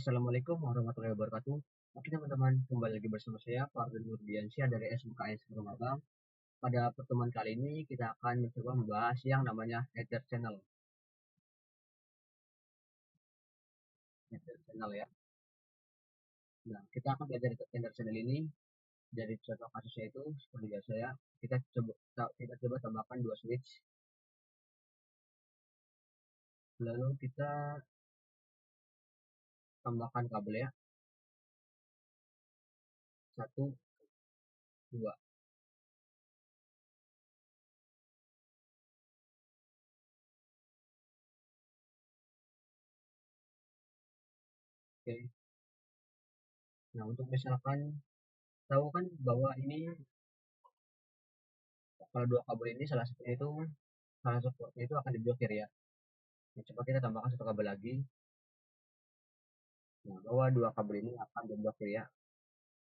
Assalamualaikum warahmatullahi wabarakatuh. Oke teman-teman, kembali lagi bersama saya Fardun Nurdiansyah dari SMKS Permata. Pada pertemuan kali ini kita akan mencoba membahas yang namanya Ether Channel. Ether Channel ya. Nah, kita akan belajar Ether Channel ini dari contoh kasusnya itu seperti biasa ya. Kita coba tambahkan dua switch. Lalu kita tambahkan kabel ya. 1, 2. Oke. Nah, untuk misalkan tahu kan bahwa ini kalau dua kabel ini salah satu portnya itu akan diblokir ya. Nah, coba kita tambahkan satu kabel lagi. Nah, bahwa dua kabel ini akan diblokir ya.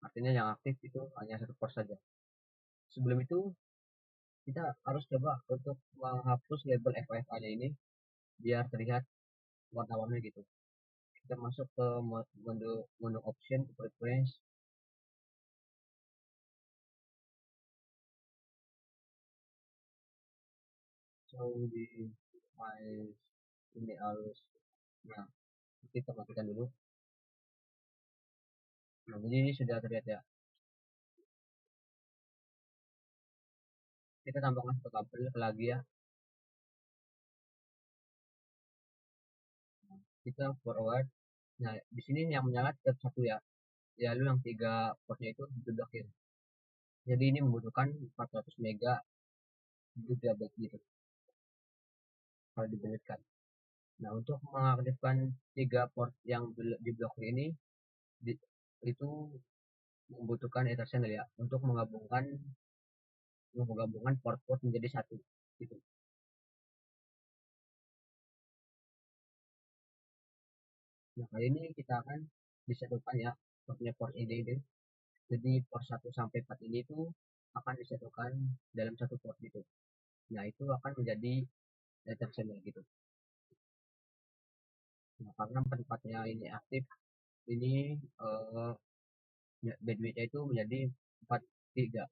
Artinya yang aktif itu hanya satu port saja. Sebelum itu kita harus coba untuk menghapus label FFA-nya ini biar terlihat warna-warni gitu. Kita masuk ke menu option preference. So di ini harus, nah kita matikan dulu. Nah, jadi ini sudah terlihat ya. Kita tambahkan satu kabel lagi ya. Kita forward. Nah, di sini yang menyala tetap satu ya. Lalu yang 3 portnya itu diblokir. Jadi ini membutuhkan 400 mega gigabyte gitu kalau dibedakan. Nah, untuk mengaktifkan 3 port yang diblokir ini itu membutuhkan Ether channel ya untuk menggabungkan port-port menjadi satu gitu. Nah, kali ini kita akan disatukan ya portnya port ini. Jadi port 1 sampai 4 ini itu akan disatukan dalam satu port gitu. Nah, itu akan menjadi Ether channel gitu. Nah, karena tempatnya ini aktif, ini bandwidth-nya itu menjadi 4 giga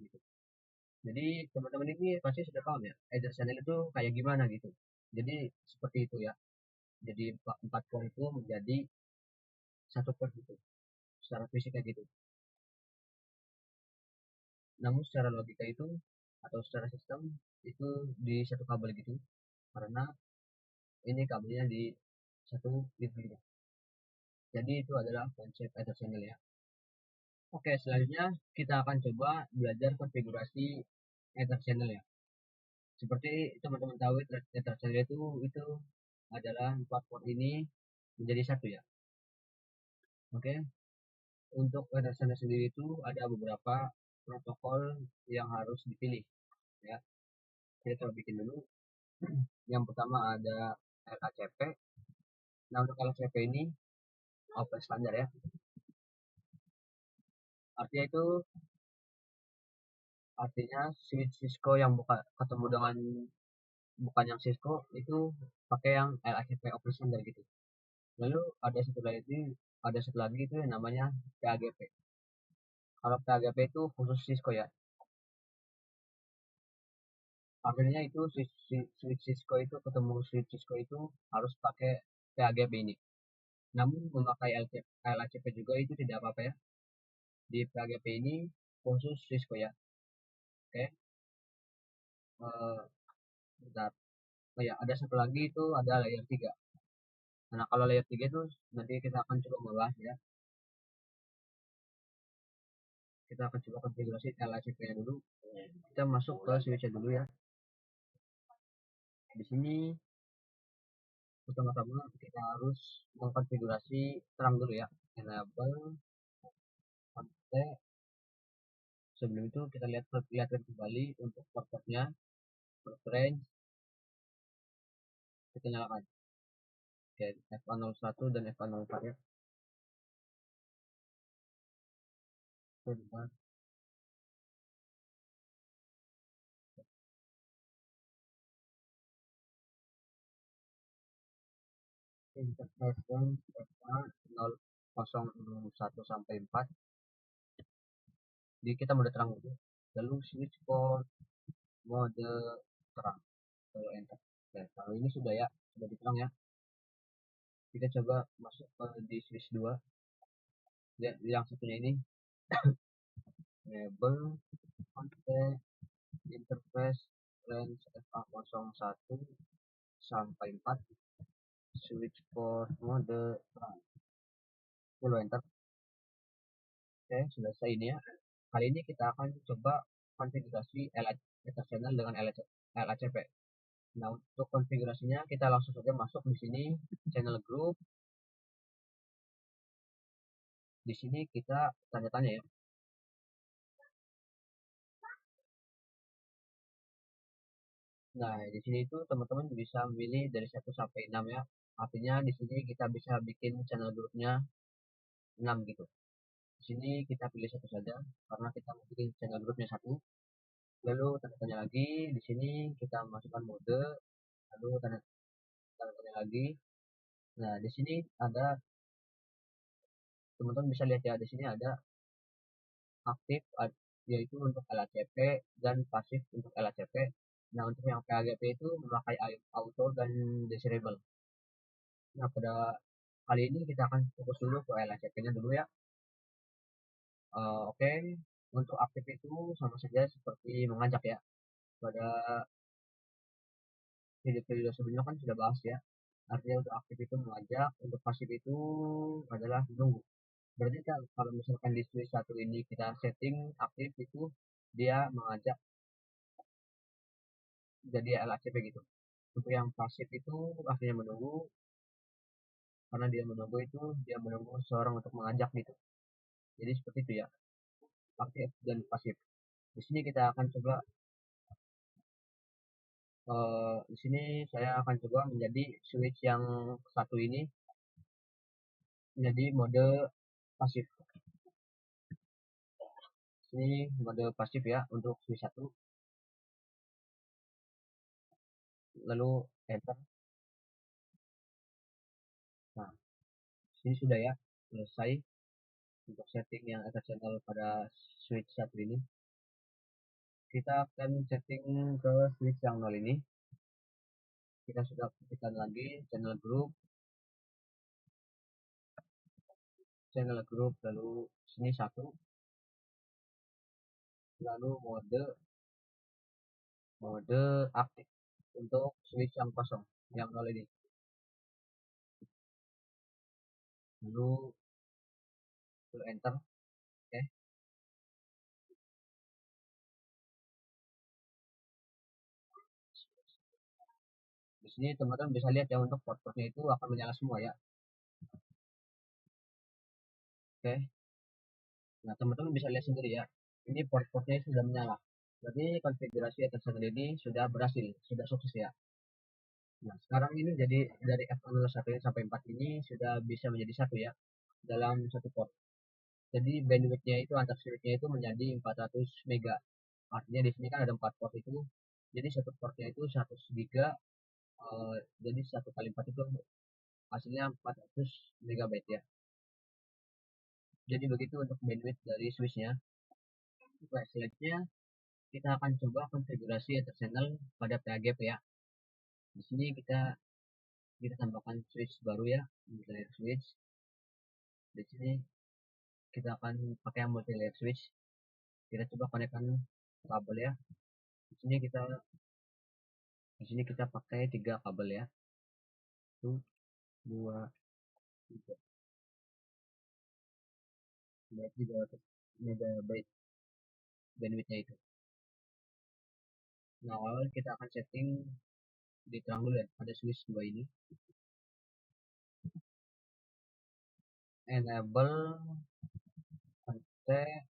gitu. Jadi teman-teman ini pasti sudah paham ya, Ether channel itu kayak gimana gitu. Jadi seperti itu ya. Jadi 4 port itu menjadi satu port gitu. Secara fisiknya gitu. Namun secara logika itu atau secara sistem itu di satu kabel gitu. Karena ini kabelnya di satu gitu. Jadi itu adalah konsep Ether channel ya. Oke, selanjutnya kita akan coba belajar konfigurasi Ether channel ya. Seperti teman-teman tahu Ether channel itu adalah 4 port ini menjadi satu ya. Oke, untuk Ether channel sendiri itu ada beberapa protokol yang harus dipilih ya. Kita coba bikin dulu. Yang pertama ada LHCP. Nah, untuk LHCP ini open standar ya. Artinya switch Cisco yang ketemu dengan bukan yang Cisco itu pakai yang LHCP open standard gitu. Lalu ada satu lagi itu yang namanya PAGP. Kalau PAGP itu khusus Cisco ya. Akhirnya itu switch Cisco itu ketemu switch Cisco itu harus pakai PAGP ini. Namun memakai LHCP juga itu tidak apa-apa ya. Di PAGP ini khusus Cisco ya. Oke. Bentar. Oh ya, ada satu lagi itu ada layer 3. Nah, kalau layer 3 itu nanti kita akan coba membahas ya. Kita akan coba konfigurasi LHCP-nya dulu. Kita masuk ke switch dulu ya. Di sini pertama-tama kita harus mengkonfigurasi terang dulu ya. Enable kontak. Sebelum itu kita lihat kembali untuk port-portnya, preference kita nyalakan. Oke, F101 dan F104 ya. Bentar. interface FA 001 sampai 4. Jadi kita mode terang dulu. Lalu switch port mode terang. Lalu enter. Oke, kalau ini sudah ya, sudah diterang ya. Kita coba masuk ke di switch 2. Lihat yang satunya ini enable contact interface range FA01 sampai 4 switch port mode terang. Lalu enter. Oke, sudah selesai ini ya. Kali ini kita akan coba konfigurasi Ether channel dengan LACP. Nah, untuk konfigurasinya kita langsung saja masuk di sini channel group. Di sini kita tanda-tanya ya. Nah, di sini itu teman-teman bisa memilih dari 1 sampai 6 ya. Artinya di sini kita bisa bikin channel grupnya 6 gitu. Di sini kita pilih satu saja karena kita mau bikin channel grupnya 1. Lalu tanda tanya lagi, di sini kita masukkan mode, lalu tanda tanya lagi. Nah, di sini ada teman-teman bisa lihat ya, di sini ada aktif yaitu untuk LACP dan pasif untuk LACP. Nah, untuk yang PAGP itu memakai auto dan desirable. Nah, pada kali ini kita akan fokus dulu ke LACP-nya dulu ya. Oke, untuk aktif itu sama saja seperti mengajak ya. Pada video-video sebelumnya kan sudah bahas ya. Artinya untuk aktif itu mengajak, untuk pasif itu adalah menunggu. Berarti kalau misalkan di switch satu ini kita setting aktif itu dia mengajak jadi LACP gitu. Untuk yang pasif itu artinya menunggu, karena dia menunggu itu dia menunggu seseorang untuk mengajak gitu. Jadi seperti itu ya, aktif dan pasif. Di sini kita akan coba di sini saya akan coba menjadi switch yang satu ini menjadi mode pasif. Ini mode pasif ya untuk switch satu. Lalu enter. Nah, sini sudah ya selesai untuk setting yang Ether channel pada switch satu ini. Kita akan setting ke switch yang 0 ini. Kita sudah aktifkan lagi channel group lalu sini satu, lalu mode aktif untuk switch yang kosong yang 0 ini. Lalu enter. Oke. Di sini teman-teman bisa lihat ya, untuk port-portnya itu akan menyala semua ya. Oke. Nah, teman-teman bisa lihat sendiri ya. Ini port-portnya sudah menyala. Berarti konfigurasi Ether channel ini sudah berhasil, sudah sukses ya. Nah, sekarang ini jadi dari F01 sampai 4 ini sudah bisa menjadi satu ya dalam satu port. Jadi bandwidth-nya itu antar switch-nya itu menjadi 400 mega. Artinya di sini kan ada 4 port itu. Jadi satu portnya itu 100 giga. Jadi 1 kali 4 itu hasilnya 400 megabyte ya. Jadi begitu untuk bandwidth dari switch-nya. Selanjutnya kita akan coba konfigurasi Ether channel pada PAGP ya. Di sini kita tambahkan switch baru ya, multi-layer switch. Di sini kita akan pakai yang multi-layer switch. Kita coba konekkan kabel ya. Di sini kita pakai 3 kabel ya. 1, 2, 3. Berarti 300 megabyte bandwidthnya itu. Nah, awal kita akan setting di terang dulu ya, ada switch 2 ini. Enable kontak,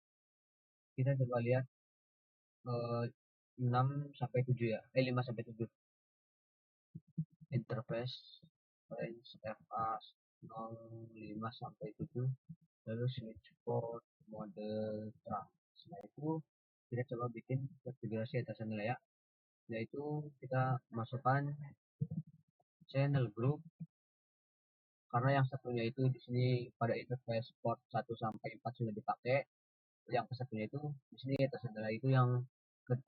kita coba lihat 6 sampai 7 ya. 5 sampai 7. Interface range FA 05 sampai 7. Lalu switch port mode terang. Setelah itu kita coba bikin konfigurasi atas channel ya. Yaitu kita masukkan channel group karena yang satunya itu di sini pada interface port 1 sampai 4 sudah dipakai, yang satunya itu di sini tersedia itu yang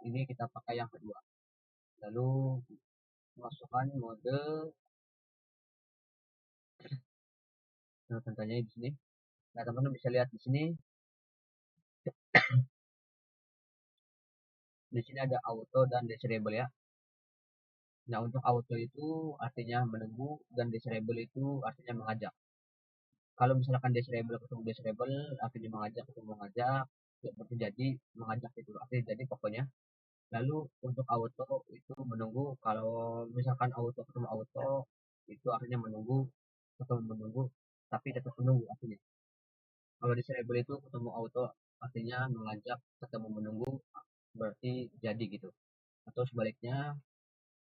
ini kita pakai yang kedua. Lalu masukkan mode tandanya di sini. Nah, teman-teman bisa lihat di sini. Di sini ada auto dan disable ya. Nah, untuk auto itu artinya menunggu dan disable itu artinya mengajak. Kalau misalkan disable ketemu disable artinya mengajak ketemu mengajak, seperti jadi mengajak itu artinya jadi pokoknya. Lalu untuk auto itu menunggu, kalau misalkan auto ketemu auto itu artinya menunggu ketemu menunggu tapi tetap menunggu artinya. Kalau disable itu ketemu auto artinya mengajak ketemu menunggu berarti jadi gitu. Atau sebaliknya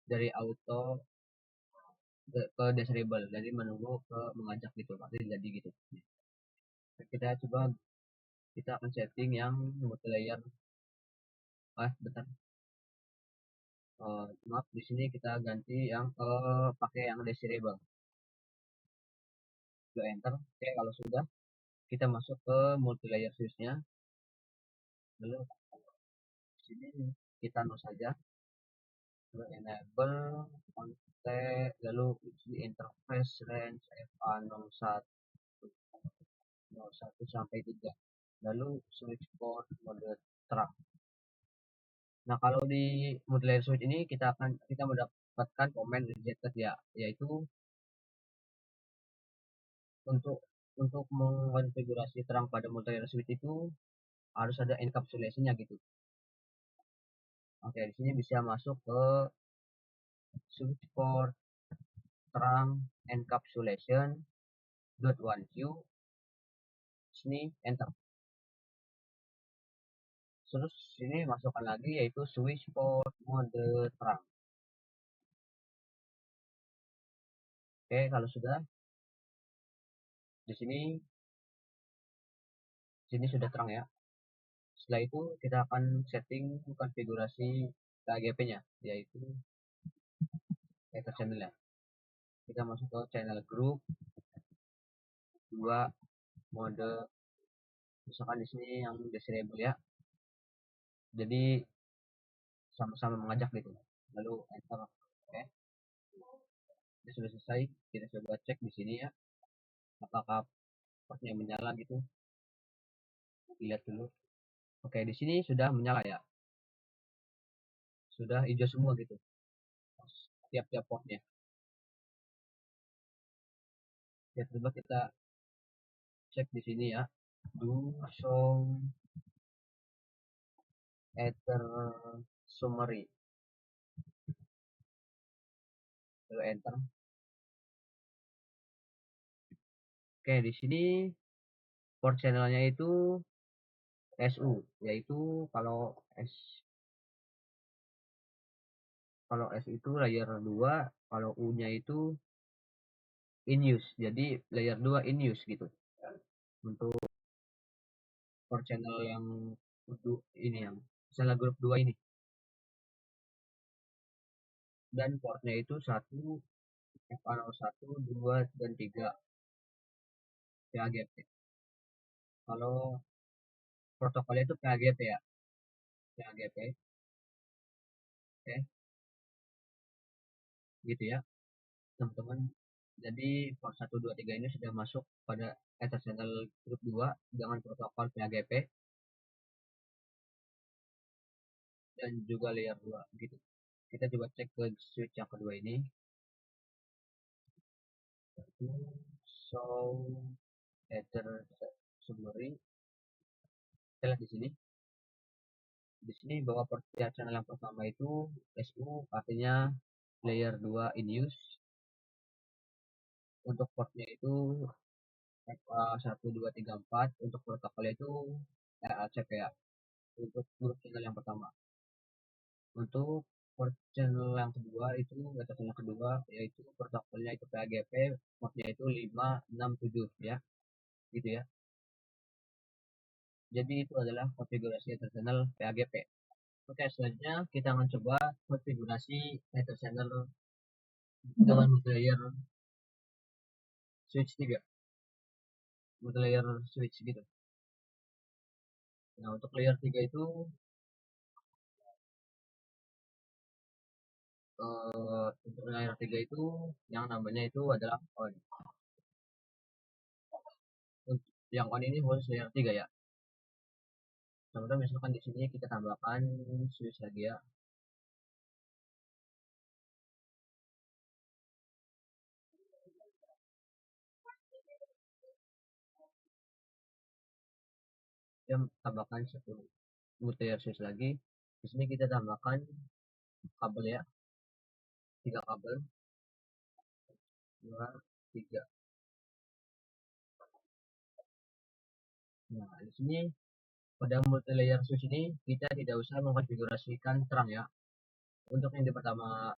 dari auto ke disable dari menunggu ke mengajak gitu berarti jadi gitu. Kita coba, kita akan setting yang multi layer. Bentar. Maaf, di sini kita ganti yang pakai yang desirable. Sudah enter. Oke, kalau sudah kita masuk ke multi layer switch-nya. Lalu di sini kita no saja. Lalu enable kontak, lalu di interface range FA01 sampai 3. Lalu switch port mode terang. Nah, kalau di mode layer switch ini kita mendapatkan komen rejected ya, yaitu untuk mengonfigurasi terang pada multi layer switch itu harus ada encapsulation-nya gitu. Oke, di sini bisa masuk ke switch port terang encapsulation .1q, sini enter. Terus sini masukkan lagi yaitu switch port mode terang. Oke, kalau sudah di sini sudah terang ya. Setelah itu kita akan setting konfigurasi KGP-nya, yaitu ether channel ya. Kita masuk ke channel group 2 mode, misalkan di sini yang desirable ya. Jadi sama-sama mengajak gitu. Lalu enter. Oke. Ini sudah selesai. Kita coba cek di sini ya. Apakah portnya menyala gitu. Lihat dulu. Oke, di sini sudah menyala ya. Sudah hijau semua gitu. Tiap-tiap portnya. Ya, coba kita cek di sini ya. Do show ether summary. Lalu enter. Oke, di sini port channelnya itu SU, yaitu kalau S itu layer 2, kalau U-nya itu in use. Jadi layer 2 in use gitu. Untuk port channel yang ini yang channel grup 2 ini. Dan portnya itu 1, FA01, 2, dan 3 PAGP. Kalau protokolnya itu PAGP ya. PAGP. Oke, gitu ya, teman-teman. Jadi port 1, 2, 3 ini sudah masuk pada ether channel grup 2 dengan protokol PAGP dan juga layer 2 gitu. Kita coba cek ke switch yang kedua ini. Show ether summary. Kita lihat di sini. Di sini bahwa port channel yang pertama itu SU artinya layer 2 in use. Untuk portnya itu FA1, 2, 3, 4. Untuk protokolnya itu RACP ya. Untuk grup channel yang pertama. Untuk port channel yang kedua itu channel yang kedua yaitu protokolnya itu PAGP, portnya itu 5, 6, 7 ya. Gitu ya. Jadi itu adalah konfigurasi ether channel PAGP. Oke, selanjutnya kita akan coba konfigurasi ether channel dengan multi layer switch 3, multi layer switch gitu. Nah, untuk layer 3 itu untuk layer 3 itu yang namanya itu adalah on. Untuk yang on ini khusus layer 3 ya. Contoh misalkan di sini kita tambahkan switch lagi ya. Kita tambahkan satu multi layer switch lagi. Di sini kita tambahkan kabel ya, 3 kabel, 2, 3. Nah, di sini pada multi layer switch ini kita tidak usah mengkonfigurasikan terang ya. Untuk yang di pertama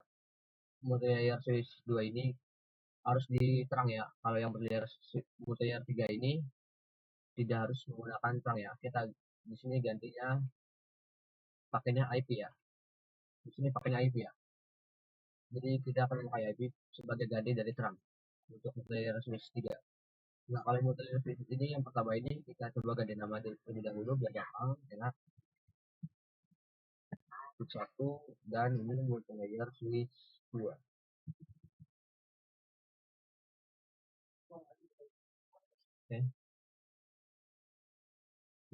multi layer switch 2 ini harus diterang ya. Kalau yang multi layer 3 ini tidak harus menggunakan terang ya. Kita di sini gantinya pakainya IP ya. Di sini pakainya IP ya. Jadi kita akan memakai IP sebagai ganti dari terang untuk multi layer switch 3. Nah, kalau multi layer switch ini yang pertama ini kita coba ganti nama terlebih dahulu biar gampang, enak. Switch 1 dan ini multi layer switch 2. Oke.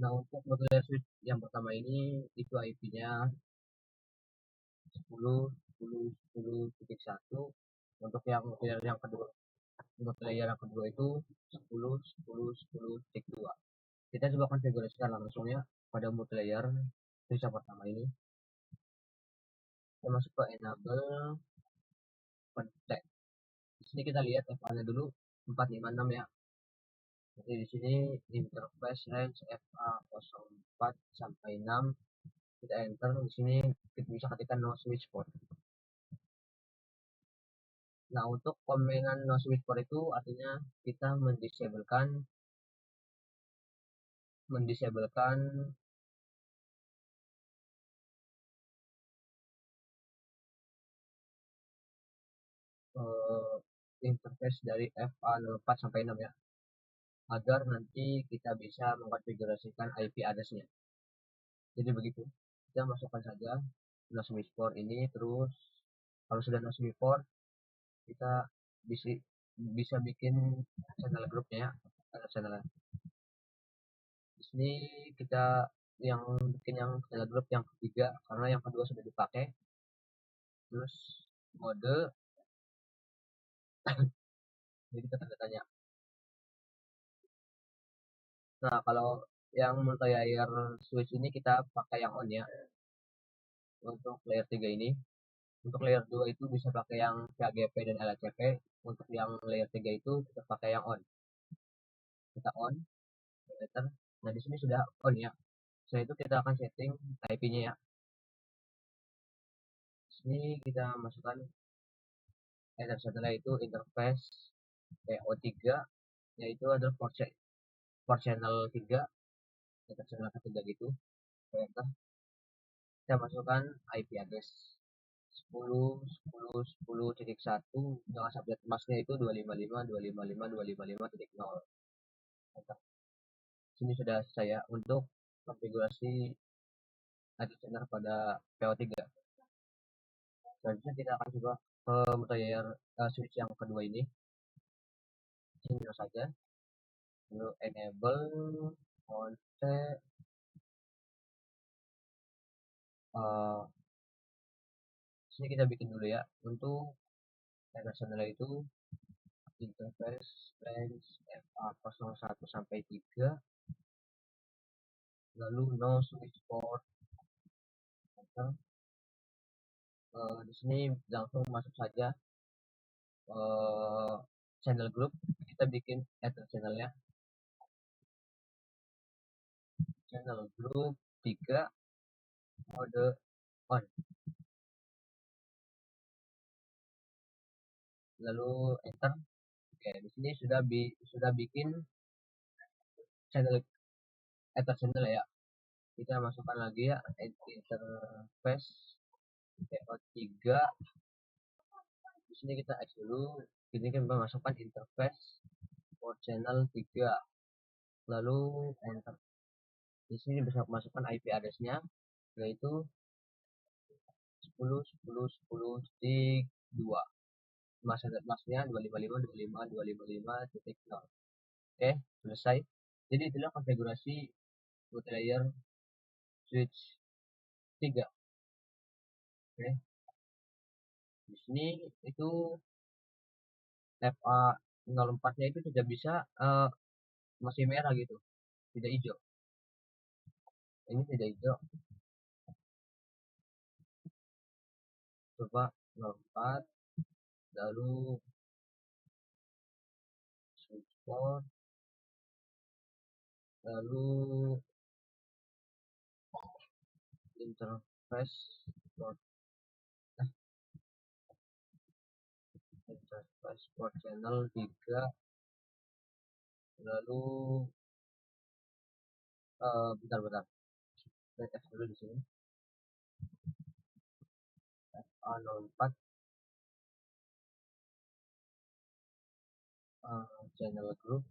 Nah, untuk multi layer switch yang pertama ini itu IP-nya 10.10.10.1. Untuk yang yang kedua, untuk layer yang kedua itu 10.10.10.2. Kita coba konfigurasikan langsung ya pada multi layer switch yang pertama ini. Kita masuk ke enable protect. Di sini kita lihat FA-nya dulu 456 ya. Jadi di sini interface range FA04 sampai 6. Kita enter. Di sini kita bisa ketikkan no switch port. Nah, untuk komentan no switch port itu artinya kita mendisablekan interface dari FA04 sampai 6 ya, agar nanti kita bisa mengkonfigurasikan IP address-nya. Jadi begitu, kita masukkan saja no switch port ini, terus kalau sudah no switch port kita bisa bisa bikin channel grupnya ya, ada channel. Di sini kita yang bikin yang channel grup yang ketiga karena yang kedua sudah dipakai. Terus mode, jadi kita tanda tanya. Nah, kalau yang multi layer switch ini kita pakai yang on ya. Untuk layer 3 ini, untuk layer 2 itu bisa pakai yang KGP dan LHCP. Untuk yang layer 3 itu kita pakai yang on. Kita on, enter. Nah, di sini sudah on ya. Setelah itu kita akan setting IP-nya ya. Di sini kita masukkan setelah itu interface PO3, yaitu ada port channel 3, channel ketiga gitu. Enter. Kita masukkan IP address 10.10.10.1, dengan subnet masknya itu 255.255.255.0. Enter. Sini sudah saya untuk konfigurasi IP channel pada PO3. Selanjutnya kita akan coba ke multi-layer switch yang kedua ini. Sini saja. Lalu enable contact sini kita bikin dulu ya. Untuk channel itu interface range FA01 sampai 3, lalu no switch port. Di sini langsung masuk saja channel group. Kita bikin add channel ya, channel group 3 mode on, lalu enter. Oke, di sini sudah bikin channel add channel ya. Kita masukkan lagi ya interface PO3. Di sini kita add dulu Ini kita masukkan interface port channel 3, lalu enter. Di sini bisa masukkan IP address-nya, yaitu 10.10.10.2. Masnya 255.255.255.0. Oke, selesai. Jadi itulah konfigurasi multilayer switch 3. Oke. Di sini itu FA04-nya itu tidak bisa masih merah gitu, tidak hijau. Ini tidak hijau. Coba 04, lalu switch port, lalu interface port, interface port channel 3, lalu bentar, kita F dulu di sini. FA04 channel group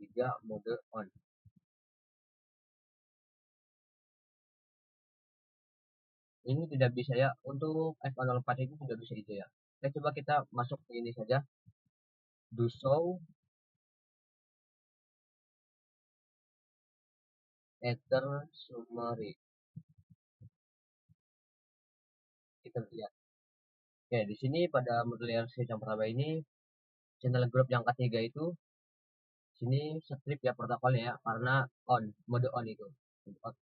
3 mode on. Ini tidak bisa ya, untuk FA04 itu tidak bisa itu ya. Coba kita masuk ke ini saja, do show ether summary. Kita lihat. Oke, di sini pada model RC yang pertama ini, channel group yang ketiga itu, sini strip ya protokolnya ya, karena on, mode on itu.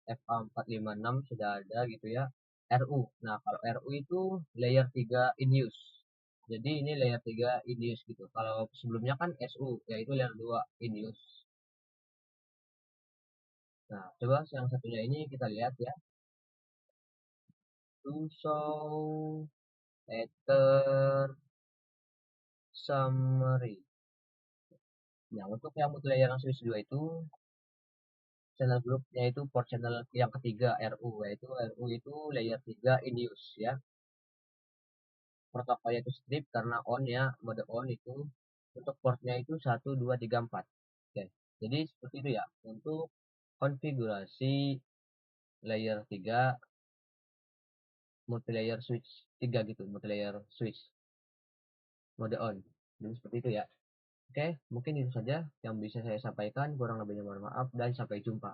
FA456 sudah ada gitu ya. RU. Nah, kalau RU itu layer 3 in use. Jadi ini layer 3 in use gitu. Kalau sebelumnya kan SU, yaitu layer 2 in use. Nah, coba yang satunya ini kita lihat ya. To show ether summary. Nah, untuk yang multilayer switch 2 itu channel group yaitu port channel yang ketiga RU, yaitu RU itu layer 3 in use ya. Protokolnya itu strip karena on ya, mode on itu. Untuk portnya itu 1 2 3 4. Oke. Jadi seperti itu ya untuk konfigurasi layer 3 multilayer switch 3 gitu, multilayer switch mode on. Jadi seperti itu ya. Oke, mungkin itu saja yang bisa saya sampaikan. Kurang lebihnya mohon maaf dan sampai jumpa.